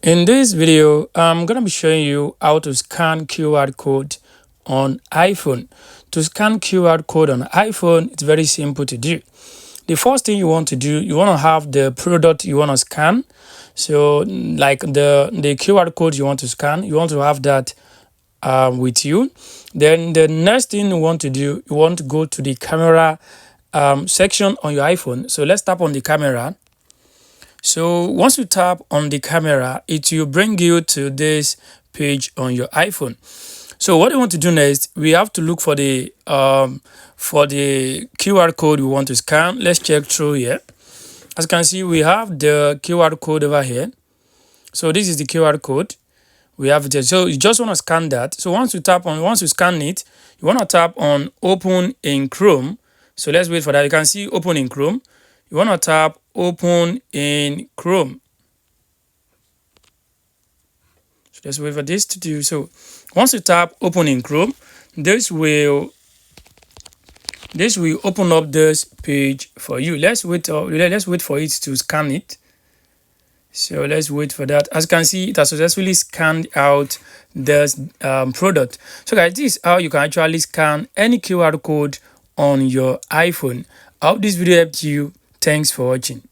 In this video, I'm going to be showing you how to scan QR code on iPhone. To scan QR code on iPhone, it's very simple to do. The first thing you want to do, you want to have the product you want to scan. So like the QR code you want to scan, you want to have that with you. Then the next thing you want to do, you want to go to the camera section on your iPhone. So let's tap on the camera. So once you tap on the camera, it will bring you to this page on your iPhone. So what you want to do next, we have to look for the QR code we want to scan. Let's check through here. As you can see, we have the QR code over here. So this is the QR code. We have it here. So you just want to scan that. So once you scan it, you want to tap on open in Chrome. So let's wait for that. You can see open in Chrome. You want to tap open in Chrome. So let's wait for this to do. So once you tap open in Chrome, this will open up this page for you. Let's wait for it to scan it. So let's wait for that. As you can see, it has successfully scanned out this product. So guys, this is how you can actually scan any QR code on your iPhone. I hope this video helped you. Thanks for watching.